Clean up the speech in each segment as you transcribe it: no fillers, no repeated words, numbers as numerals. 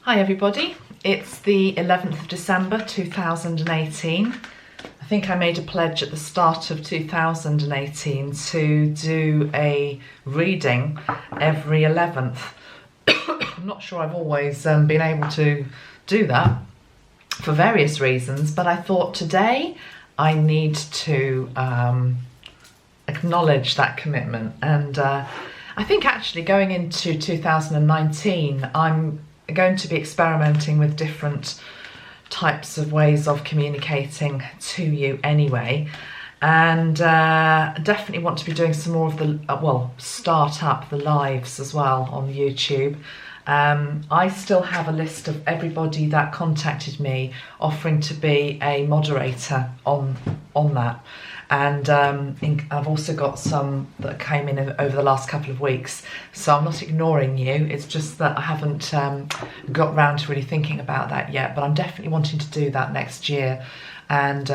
Hi everybody, it's the 11th of December 2018. I think I made a pledge at the start of 2018 to do a reading every 11th. I'm not sure I've always been able to do that for various reasons, but I thought today I need to acknowledge that commitment. And I think actually going into 2019, I'm going to be experimenting with different types of ways of communicating to you anyway, and definitely want to be doing some more of the start up the lives as well on YouTube. I still have a list of everybody that contacted me offering to be a moderator on that, and I've also got some that came in over the last couple of weeks, so I'm not ignoring you. It's just that I haven't got round to really thinking about that yet, but I'm definitely wanting to do that next year. And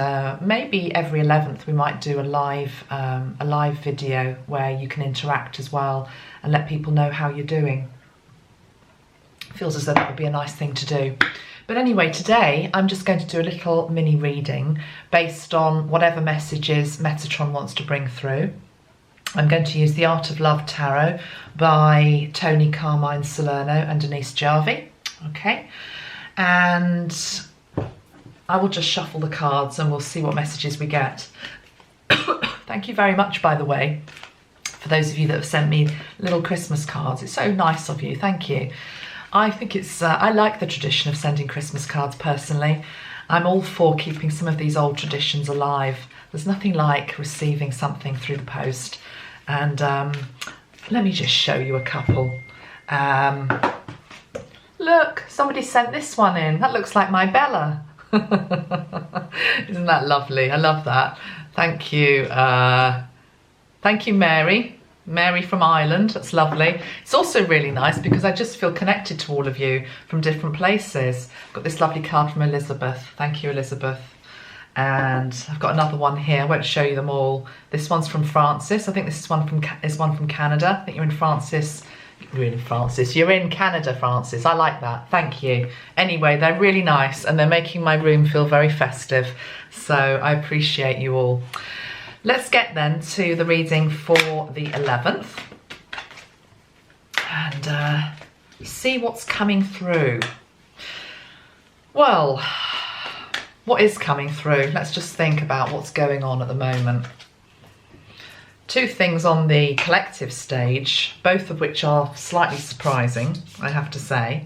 maybe every 11th we might do a live video where you can interact as well and let people know how you're doing. Feels as though that would be a nice thing to do. But anyway, today I'm just going to do a little mini reading based on whatever messages Metatron wants to bring through. I'm going to use the Art of Love Tarot by Tony Carmine Salerno and Denise Jarvie. Okay, and I will just shuffle the cards and we'll see what messages we get. Thank you very much, by the way, for those of you that have sent me little Christmas cards. It's so nice of you. Thank you. I think it's, I like the tradition of sending Christmas cards personally. I'm all for keeping some of these old traditions alive. There's nothing like receiving something through the post. And let me just show you a couple. Look, somebody sent this one in. That looks like my Bella. Isn't that lovely? I love that. Thank you. Thank you, Mary. Mary from Ireland, that's lovely. It's also really nice because I just feel connected to all of you from different places. I've got this lovely card from Elizabeth. Thank you, Elizabeth. And I've got another one here. I won't show you them all. This one's from Francis. I think this is one from Canada. I think you're in Francis. You're in Francis. You're in Canada, Francis. I like that. Thank you. Anyway, they're really nice and they're making my room feel very festive. So I appreciate you all. Let's get then to the reading for the 11th and see what's coming through. Well, what is coming through? Let's just think about what's going on at the moment. Two things on the collective stage, both of which are slightly surprising, I have to say.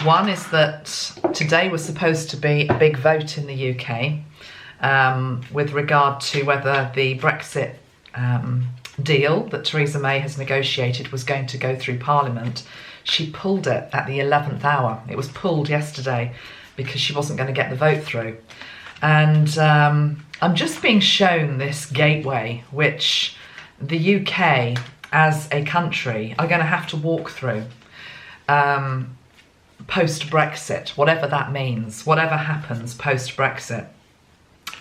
One is that today was supposed to be a big vote in the UK. With regard to whether the Brexit deal that Theresa May has negotiated was going to go through Parliament. She pulled it at the 11th hour. It was pulled yesterday because she wasn't going to get the vote through. And I'm just being shown this gateway which the UK as a country are going to have to walk through post-Brexit, whatever that means, whatever happens post-Brexit.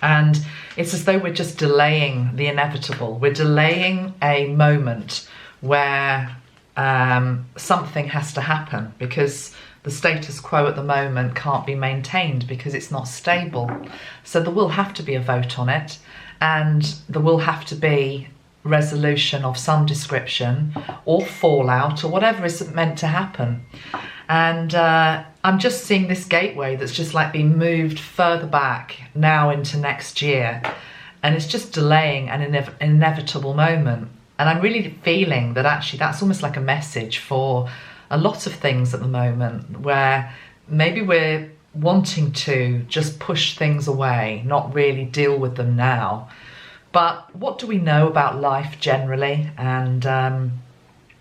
And it's as though we're just delaying the inevitable. We're delaying a moment where something has to happen because the status quo at the moment can't be maintained because it's not stable. So there will have to be a vote on it, and there will have to be resolution of some description or fallout or whatever is meant to happen. And I'm just seeing this gateway that's just like being moved further back now into next year. And it's just delaying an inevitable moment. And I'm really feeling that actually that's almost like a message for a lot of things at the moment where maybe we're wanting to just push things away, not really deal with them now. But what do we know about life generally? And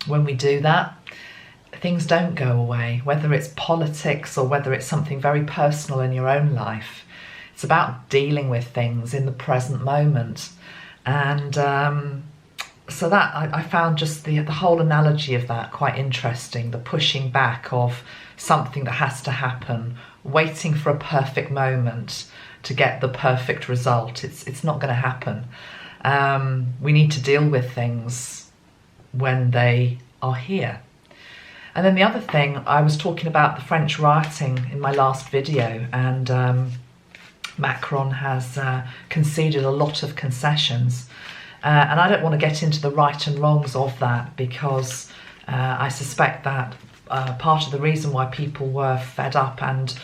when we do that, things don't go away, whether it's politics or whether it's something very personal in your own life. It's about dealing with things in the present moment. And so that I found just the whole analogy of that quite interesting, the pushing back of something that has to happen, waiting for a perfect moment to get the perfect result. It's not going to happen. We need to deal with things when they are here. And then the other thing, I was talking about the French rioting in my last video, and Macron has conceded a lot of concessions. And I don't want to get into the right and wrongs of that, because I suspect that part of the reason why people were fed up and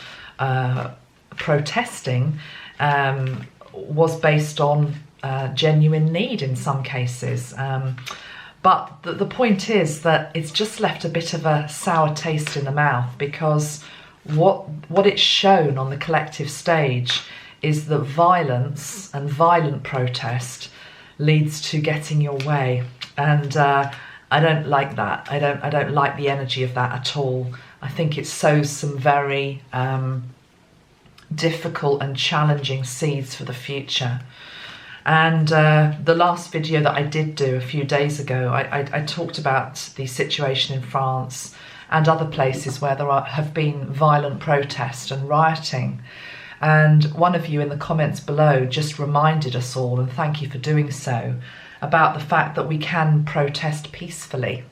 protesting was based on genuine need in some cases. But the point is that it's just left a bit of a sour taste in the mouth, because what it's shown on the collective stage is that violence and violent protest leads to getting your way, and I don't like that. I don't like the energy of that at all. I think it sows some very difficult and challenging seeds for the future. And the last video that I did do a few days ago, I talked about the situation in France and other places where there have been violent protest and rioting. And one of you in the comments below just reminded us all, and thank you for doing so, about the fact that we can protest peacefully.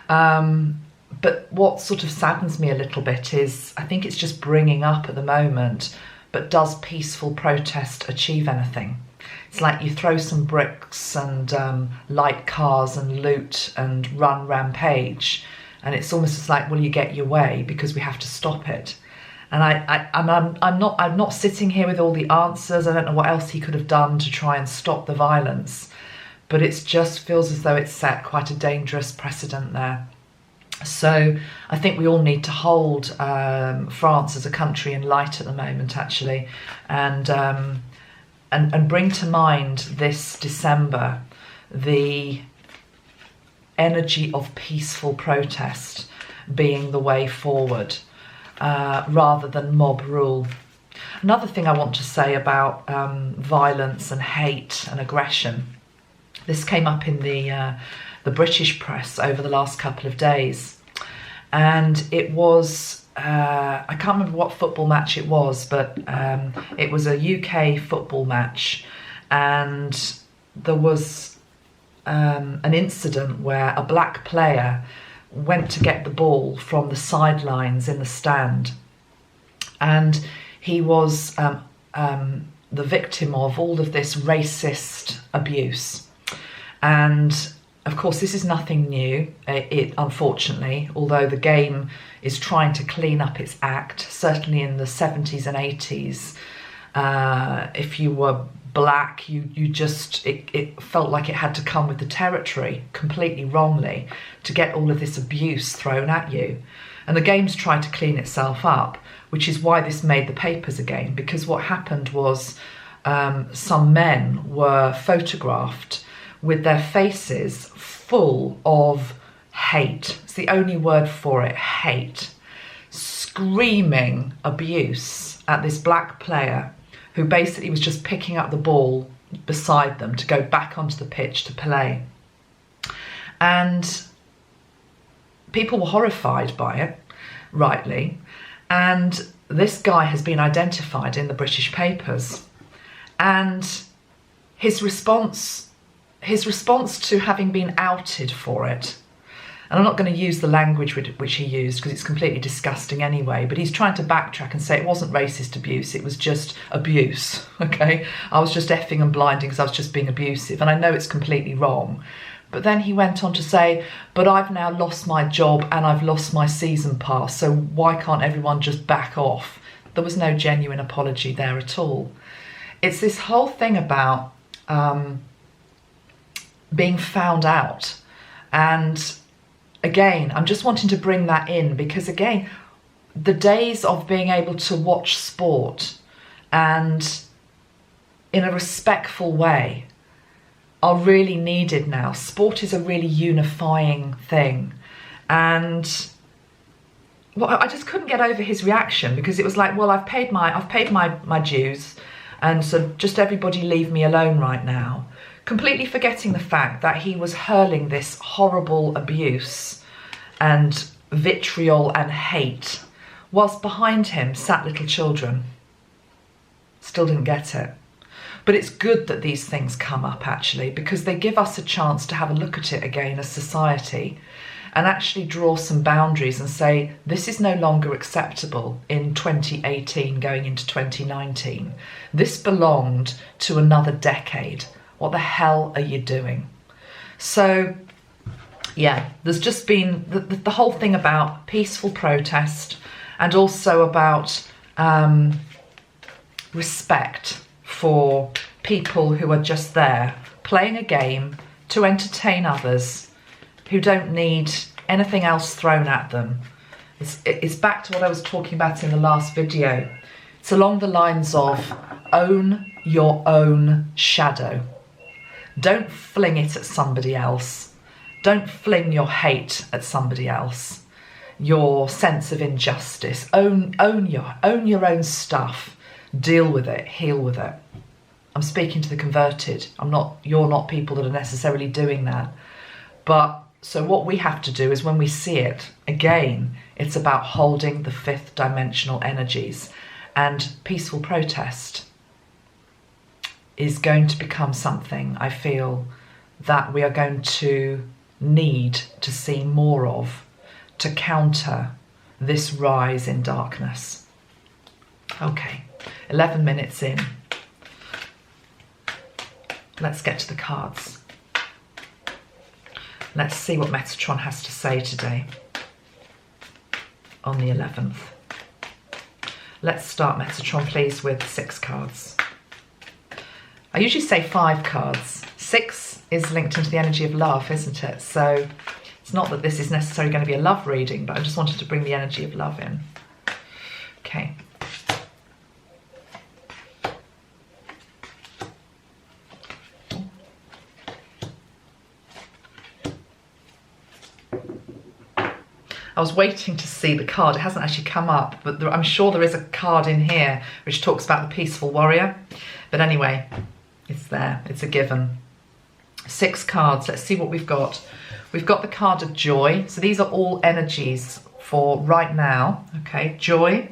But what sort of saddens me a little bit is, I think it's just bringing up at the moment, but does peaceful protest achieve anything? It's like you throw some bricks and light cars and loot and run rampage, and it's almost just like, well, you get your way because we have to stop it. And I'm not sitting here with all the answers. I don't know what else he could have done to try and stop the violence, but it just feels as though it's set quite a dangerous precedent there. So I think we all need to hold France as a country in light at the moment, actually, and bring to mind this December the energy of peaceful protest being the way forward, rather than mob rule. Another thing I want to say about violence and hate and aggression, this came up in the British press over the last couple of days, and it was, I can't remember what football match it was, but it was a UK football match, and there was an incident where a black player went to get the ball from the sidelines in the stand, and he was the victim of all of this racist abuse. And of course, this is nothing new, unfortunately, although the game is trying to clean up its act. Certainly in the 70s and 80s, if you were black, it felt like it had to come with the territory, completely wrongly, to get all of this abuse thrown at you. And the game's tried to clean itself up, which is why this made the papers again, because what happened was some men were photographed with their faces full of hate. It's the only word for it, hate. Screaming abuse at this black player who basically was just picking up the ball beside them to go back onto the pitch to play. And people were horrified by it, rightly. And this guy has been identified in the British papers. And his response to having been outed for it, and I'm not going to use the language which he used because it's completely disgusting anyway, but he's trying to backtrack and say it wasn't racist abuse, it was just abuse, okay? I was just effing and blinding because I was just being abusive, and I know it's completely wrong. But then he went on to say, but I've now lost my job and I've lost my season pass, so why can't everyone just back off? There was no genuine apology there at all. It's this whole thing about being found out. And again, I'm just wanting to bring that in because, again, the days of being able to watch sport and in a respectful way are really needed now. Sport is a really unifying thing. And well, I just couldn't get over his reaction, because it was like, well, I've paid my dues, and so just everybody leave me alone right now. Completely forgetting the fact that he was hurling this horrible abuse and vitriol and hate, whilst behind him sat little children. Still didn't get it. But it's good that these things come up, actually, because they give us a chance to have a look at it again as society and actually draw some boundaries and say, this is no longer acceptable in 2018 going into 2019. This belonged to another decade. What the hell are you doing? So, yeah, there's just been the whole thing about peaceful protest, and also about respect for people who are just there playing a game to entertain others who don't need anything else thrown at them. It's back to what I was talking about in the last video. It's along the lines of own your own shadow. Don't fling it at somebody else. Don't fling your hate at somebody else. Your sense of injustice. Own your own stuff. Deal with it. Heal with it. I'm speaking to the converted. You're not people that are necessarily doing that. But so what we have to do is, when we see it, again, it's about holding the fifth dimensional energies, and peaceful protest is going to become something, I feel, that we are going to need to see more of to counter this rise in darkness. Okay, 11 minutes in. Let's get to the cards. Let's see what Metatron has to say today on the 11th. Let's start, Metatron, please, with 6 cards. I usually say 5 cards. 6 is linked into the energy of love, isn't it? So it's not that this is necessarily going to be a love reading, but I just wanted to bring the energy of love in. Okay. I was waiting to see the card. It hasn't actually come up, but I'm sure there is a card in here which talks about the peaceful warrior. But anyway, it's there. It's a given. 6 cards. Let's see what we've got. We've got the card of joy. So these are all energies for right now. Okay, joy.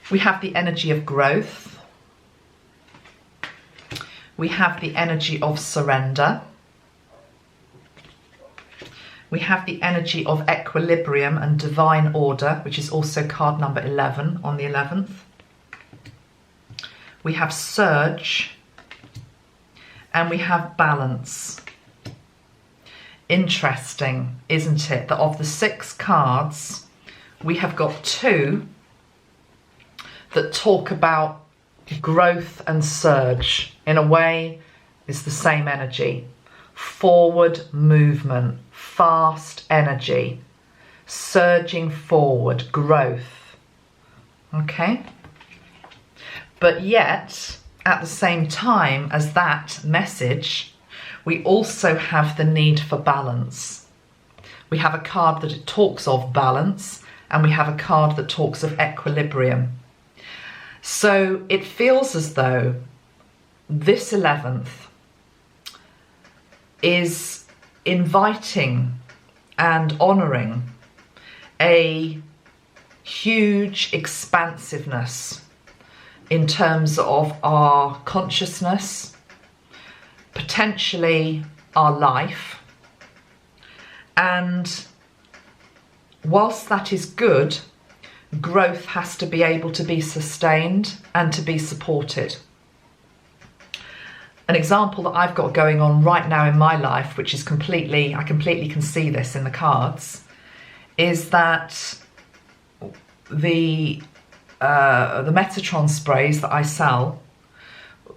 We have the energy of growth. We have the energy of surrender. We have the energy of equilibrium and divine order, which is also card number 11 on the 11th. We have surge, and we have balance. Interesting, isn't it, that of the 6 cards, we have got 2 that talk about growth and surge. In a way, it's the same energy. Forward movement, fast energy, surging forward, growth. Okay? But yet, at the same time as that message, we also have the need for balance. We have a card that talks of balance, and we have a card that talks of equilibrium. So it feels as though this 11th is inviting and honouring a huge expansiveness in terms of our consciousness, potentially our life. And whilst that is good, growth has to be able to be sustained and to be supported. An example that I've got going on right now in my life, which is I completely can see this in the cards, is that the Metatron sprays that I sell,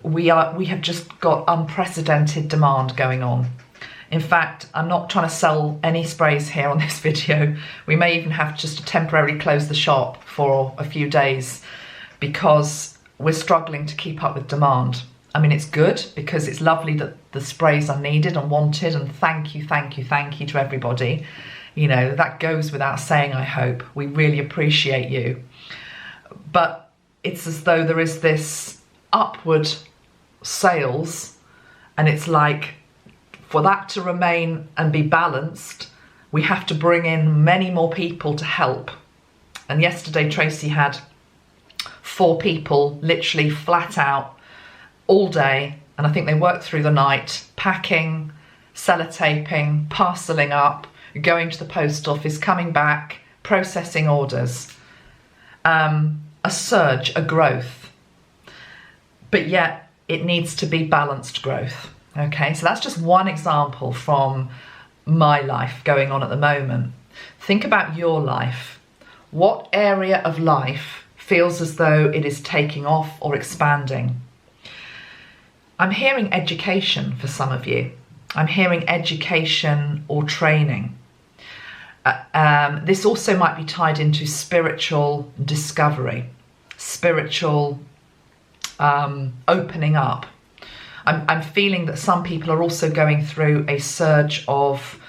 we have just got unprecedented demand going on. In fact, I'm not trying to sell any sprays here on this video. We may even have just to temporarily close the shop for a few days because we're struggling to keep up with demand. I mean, it's good because it's lovely that the sprays are needed and wanted, and thank you to everybody. You know, that goes without saying, I hope. We really appreciate you. But it's as though there is this upward sales, and it's like, for that to remain and be balanced, we have to bring in many more people to help. And yesterday Tracy had 4 people literally flat out all day, and I think they worked through the night, packing, sellotaping, parcelling up, going to the post office, coming back, processing orders. A surge, a growth. But yet it needs to be balanced growth. Okay, so that's just one example from my life going on at the moment. Think about your life. What area of life feels as though it is taking off or expanding? I'm hearing education for some of you. I'm hearing education or training. This also might be tied into spiritual discovery, spiritual opening up. I'm feeling that some people are also going through a surge of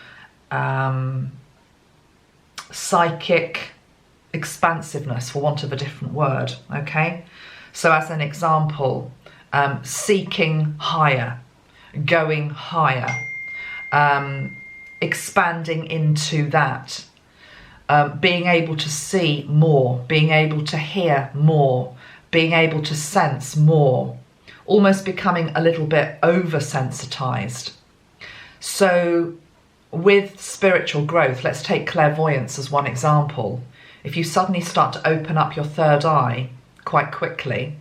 psychic expansiveness, for want of a different word, okay? So as an example, seeking higher, going higher, expanding into that, being able to see more, being able to hear more, being able to sense more, almost becoming a little bit oversensitized. So with spiritual growth, let's take clairvoyance as one example. If you suddenly start to open up your third eye quite quickly,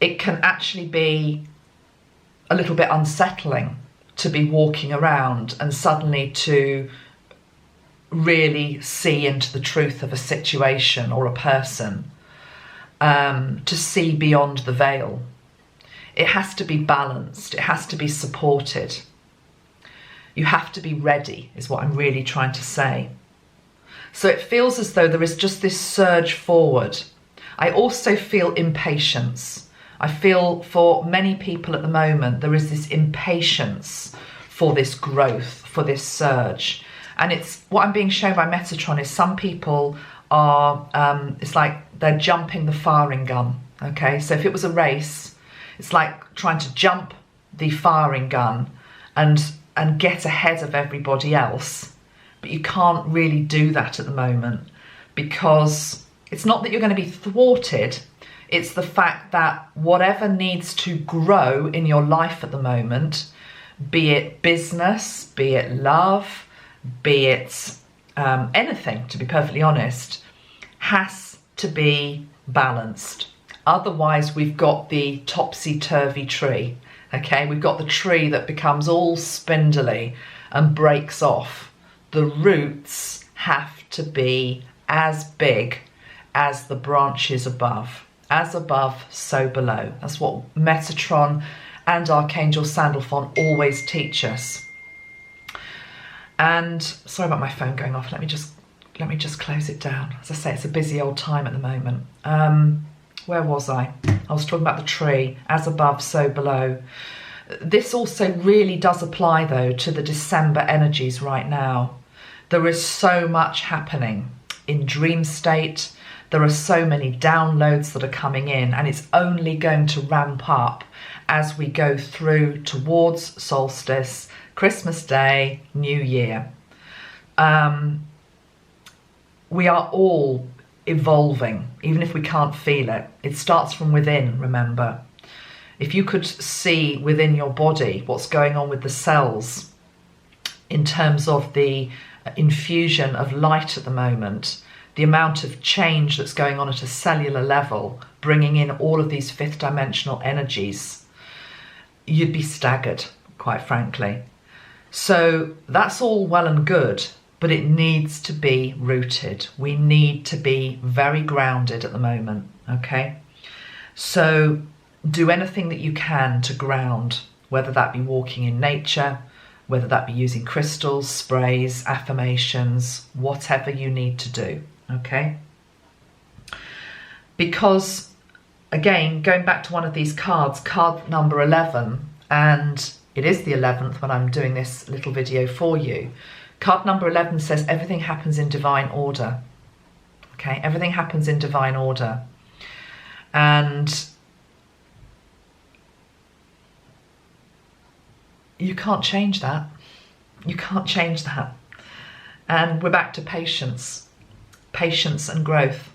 it can actually be a little bit unsettling to be walking around and suddenly to really see into the truth of a situation or a person, to see beyond the veil. It has to be balanced, it has to be supported. You have to be ready, is what I'm really trying to say. So it feels as though there is just this surge forward. I also feel impatience. I feel for many people at the moment, there is this impatience for this growth, for this surge. And it's what I'm being shown by Metatron is some people are, it's like they're jumping the firing gun, okay? So if it was a race, it's like trying to jump the firing gun and get ahead of everybody else. But you can't really do that at the moment because it's not that you're going to be thwarted. It's the fact that whatever needs to grow in your life at the moment, be it business, be it love, be it anything, to be perfectly honest, has to be balanced. Otherwise, we've got the topsy-turvy tree, okay? We've got the tree that becomes all spindly and breaks off. The roots have to be as big as the branches above. As above, so below. That's what Metatron and Archangel Sandalphon always teach us. And sorry about my phone going off. Let me just close it down. As I say, it's a busy old time at the moment. Where was I? I was talking about the tree. As above, so below. This also really does apply, though, to the December energies right now. There is so much happening in dream state. There are so many downloads that are coming in, and it's only going to ramp up as we go through towards solstice, Christmas Day, New Year. We are all evolving, even if we can't feel it. It starts from within, remember. If you could see within your body what's going on with the cells in terms of the infusion of light at the moment, the amount of change that's going on at a cellular level, bringing in all of these fifth dimensional energies, you'd be staggered, quite frankly. So that's all well and good, but it needs to be rooted. We need to be very grounded at the moment, okay? So do anything that you can to ground, whether that be walking in nature, whether that be using crystals, sprays, affirmations, whatever you need to do, okay? Because, again, going back to one of these cards, card number 11, and it is the 11th when I'm doing this little video for you. Card number 11 says everything happens in divine order, okay? Everything happens in divine order. And you can't change that. You can't change that. And we're back to patience. Patience and growth.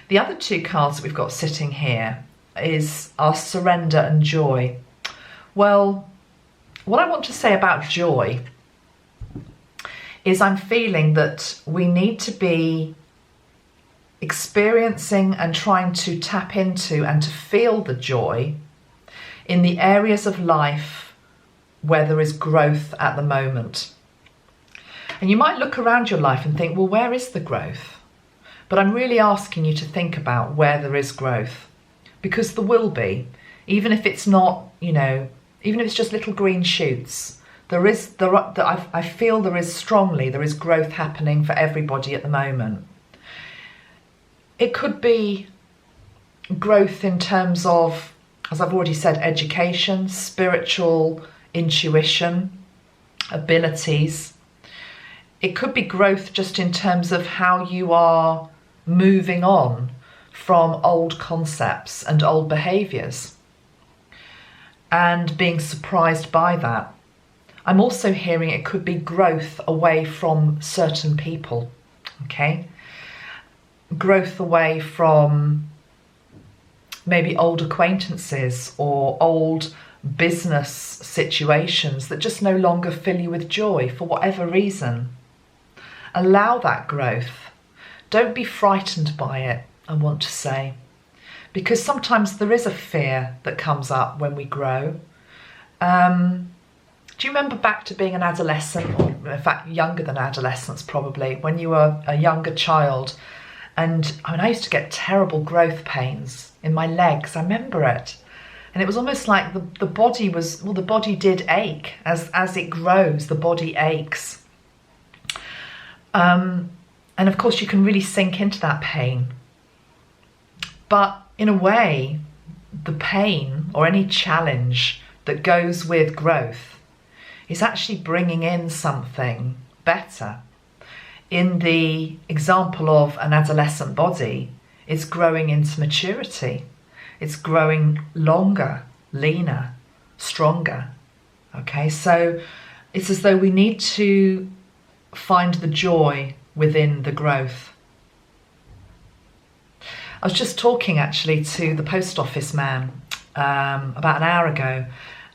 The other two cards that we've got sitting here is our surrender and joy. Well, what I want to say about joy is I'm feeling that we need to be experiencing and trying to tap into and to feel the joy in the areas of life where there is growth at the moment. And you might look around your life and think, well, where is the growth? But I'm really asking you to think about where there is growth, because there will be, even if it's not, even if it's just little green shoots. I feel there is growth happening for everybody at the moment. It could be growth in terms of, as I've already said, education, spiritual intuition, abilities. It could be growth just in terms of how you are moving on from old concepts and old behaviours and being surprised by that. I'm also hearing it could be growth away from certain people, okay? Growth away from maybe old acquaintances or old business situations that just no longer fill you with joy for whatever reason. Allow that growth. Don't be frightened by it, I want to say, because sometimes there is a fear that comes up when we grow. Do you remember back to being an adolescent, or in fact younger than adolescence probably, when you were a younger child? And I used to get terrible growth pains in my legs. I remember it. And it was almost like the body did ache. As it grows, the body aches. And of course you can really sink into that pain. But in a way, the pain or any challenge that goes with growth is actually bringing in something better. In the example of an adolescent body, it's growing into maturity. It's growing longer, leaner, stronger. Okay, so it's as though we need to find the joy within the growth. I was just talking actually to the post office man about an hour ago,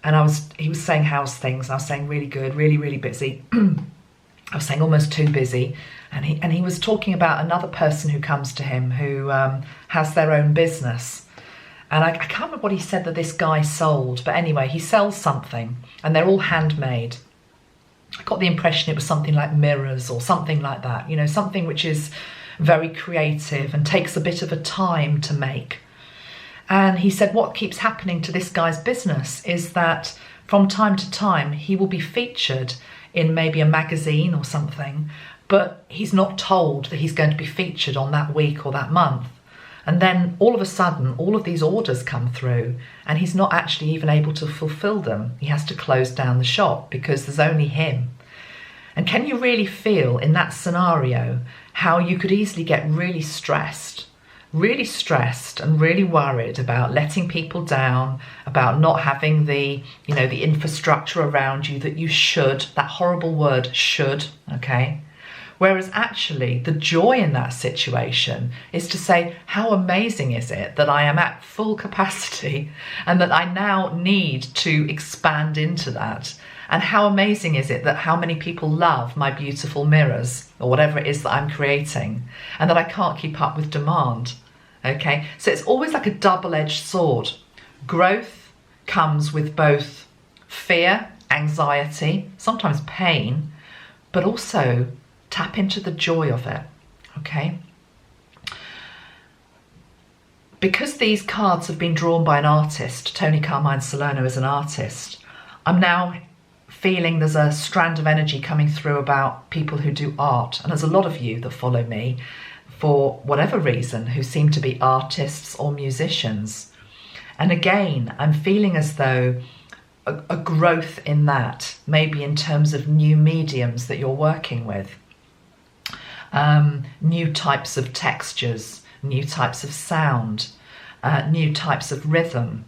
and he was saying how's things. I was saying really good, really, really busy. I was saying almost too busy, and he was talking about another person who comes to him who has their own business, and I can't remember what he said that this guy sold, but anyway, he sells something, and they're all handmade. I got the impression it was something like mirrors or something like that, something which is very creative and takes a bit of a time to make. And he said what keeps happening to this guy's business is that from time to time he will be featured in maybe a magazine or something, but he's not told that he's going to be featured on that week or that month. And then all of a sudden, all of these orders come through and he's not actually even able to fulfill them. He has to close down the shop because there's only him. And can you really feel in that scenario how you could easily get really stressed and really worried about letting people down, about not having the infrastructure around you that you should, that horrible word should, okay? Whereas actually the joy in that situation is to say, how amazing is it that I am at full capacity and that I now need to expand into that? And how amazing is it that how many people love my beautiful mirrors or whatever it is that I'm creating, and that I can't keep up with demand, okay? So it's always like a double-edged sword. Growth comes with both fear, anxiety, sometimes pain, but also tap into the joy of it, okay? Because these cards have been drawn by an artist, Tony Carmine Salerno is an artist, I'm now feeling there's a strand of energy coming through about people who do art. And there's a lot of you that follow me for whatever reason who seem to be artists or musicians. And again, I'm feeling as though a growth in that, maybe in terms of new mediums that you're working with, new types of textures, new types of sound, new types of rhythm,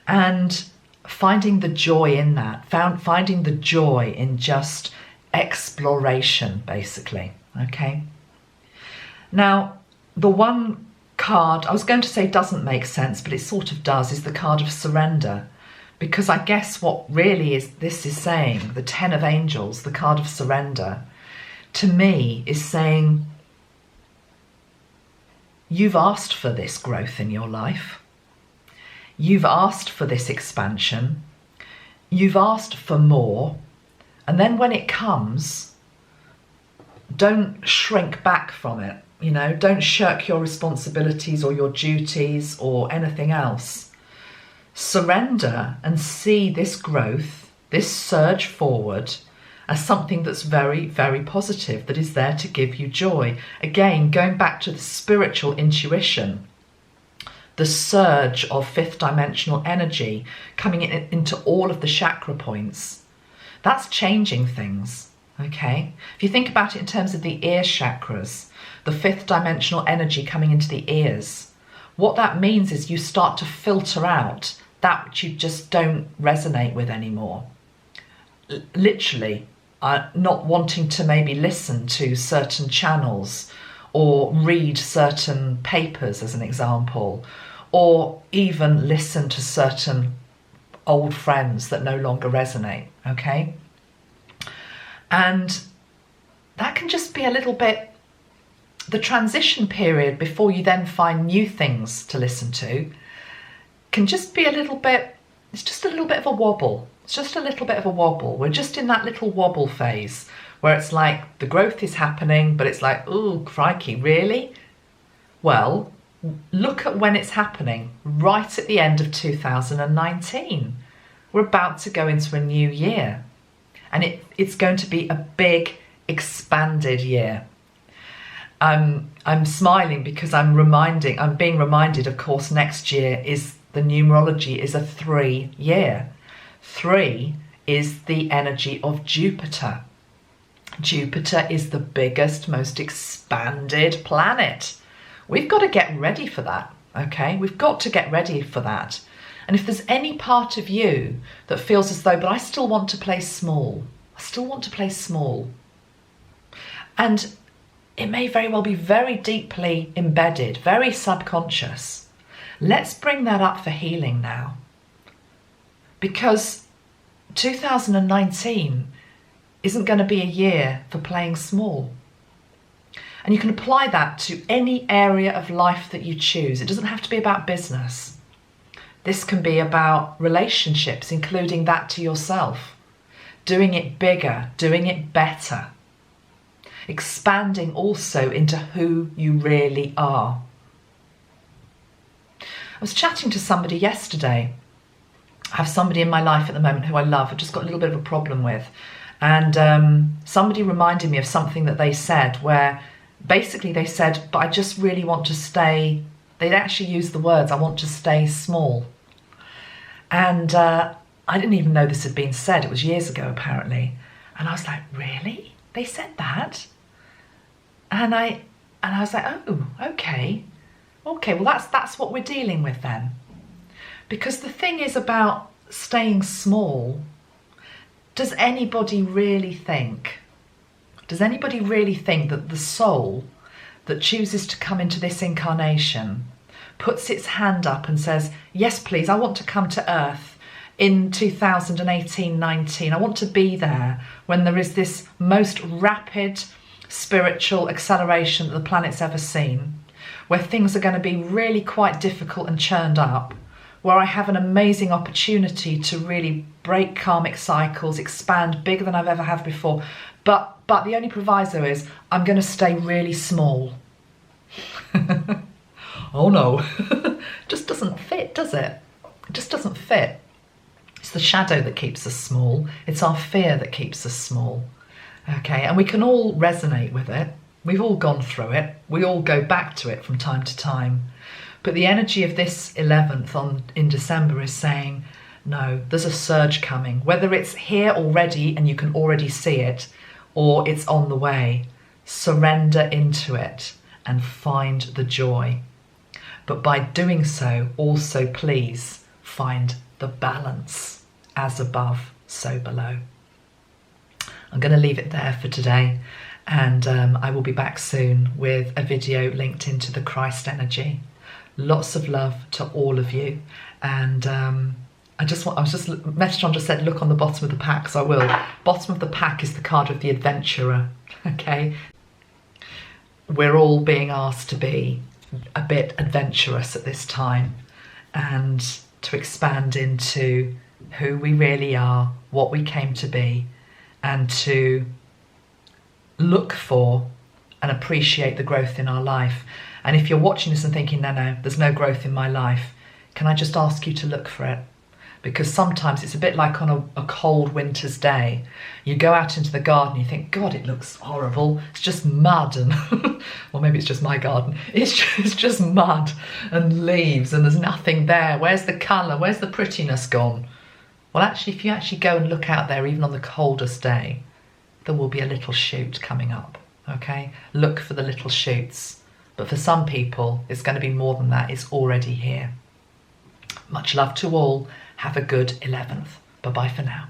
and finding the joy in that, finding the joy in just exploration, basically, okay? Now, the one card, I was going to say doesn't make sense, but it sort of does, is the card of surrender. Because I guess what really this is saying, the Ten of Angels, the card of surrender, to me is saying, you've asked for this growth in your life. You've asked for this expansion. You've asked for more. And then when it comes, don't shrink back from it. You know, don't shirk your responsibilities or your duties or anything else. Surrender and see this growth, this surge forward, as something that's very, very positive, that is there to give you joy. Again, going back to the spiritual intuition, the surge of fifth dimensional energy coming into all of the chakra points, that's changing things, okay? If you think about it in terms of the ear chakras, the fifth dimensional energy coming into the ears, what that means is you start to filter out that which you just don't resonate with anymore. Literally, not wanting to maybe listen to certain channels or read certain papers, as an example, or even listen to certain old friends that no longer resonate, okay? And that can just be a little bit, the transition period before you then find new things to listen to can just be a little bit, it's just a little bit of a wobble. It's just a little bit of a wobble. We're just in that little wobble phase where it's like the growth is happening, but it's like, oh, crikey, really? Well, look at when it's happening, right at the end of 2019. We're about to go into a new year, and it's going to be a big, expanded year. I'm smiling because I'm being reminded, of course, next year is the numerology is a 3 year. 3 is the energy of Jupiter. Jupiter is the biggest, most expanded planet. We've got to get ready for that, okay? We've got to get ready for that. And if there's any part of you that feels as though, but I still want to play small. I still want to play small. And it may very well be very deeply embedded, very subconscious. Let's bring that up for healing now. Because 2019 isn't going to be a year for playing small. And you can apply that to any area of life that you choose. It doesn't have to be about business. This can be about relationships, including that to yourself. Doing it bigger, doing it better. Expanding also into who you really are. I was chatting to somebody yesterday. I have somebody in my life at the moment who I love. I've just got a little bit of a problem with. And somebody reminded me of something that they said where basically they said, but I just really want to stay, they'd actually used the words, I want to stay small. And I didn't even know this had been said. It was years ago, apparently. And I was like, really? They said that? And I was like, oh, okay. Okay, well, that's what we're dealing with then. Because the thing is about staying small, does anybody really think that the soul that chooses to come into this incarnation puts its hand up and says, yes, please, I want to come to Earth in 2018-19. I want to be there when there is this most rapid spiritual acceleration that the planet's ever seen, where things are going to be really quite difficult and churned up, where I have an amazing opportunity to really break karmic cycles, expand bigger than I've ever had before. But the only proviso is I'm going to stay really small. Oh no, just doesn't fit, does it? It just doesn't fit. It's the shadow that keeps us small. It's our fear that keeps us small. Okay, and we can all resonate with it. We've all gone through it. We all go back to it from time to time. But the energy of this 11th in December is saying, no, there's a surge coming. Whether it's here already and you can already see it, or it's on the way, surrender into it and find the joy. But by doing so, also please find the balance, as above, so below. I'm going to leave it there for today, and I will be back soon with a video linked into the Christ energy. Lots of love to all of you, and Metatron just said look on the bottom of the pack, so I will. Bottom of the pack is the card of the adventurer, okay? We're all being asked to be a bit adventurous at this time and to expand into who we really are, what we came to be, and to look for and appreciate the growth in our life. And if you're watching this and thinking, no, there's no growth in my life, can I just ask you to look for it? Because sometimes it's a bit like on a cold winter's day. You go out into the garden, you think, God, it looks horrible. It's just mud and, well, maybe it's just my garden. It's just mud and leaves and there's nothing there. Where's the colour? Where's the prettiness gone? Well, actually, if you actually go and look out there, even on the coldest day, there will be a little shoot coming up, okay? Look for the little shoots. But for some people, it's going to be more than that. It's already here. Much love to all. Have a good 11th. Bye-bye for now.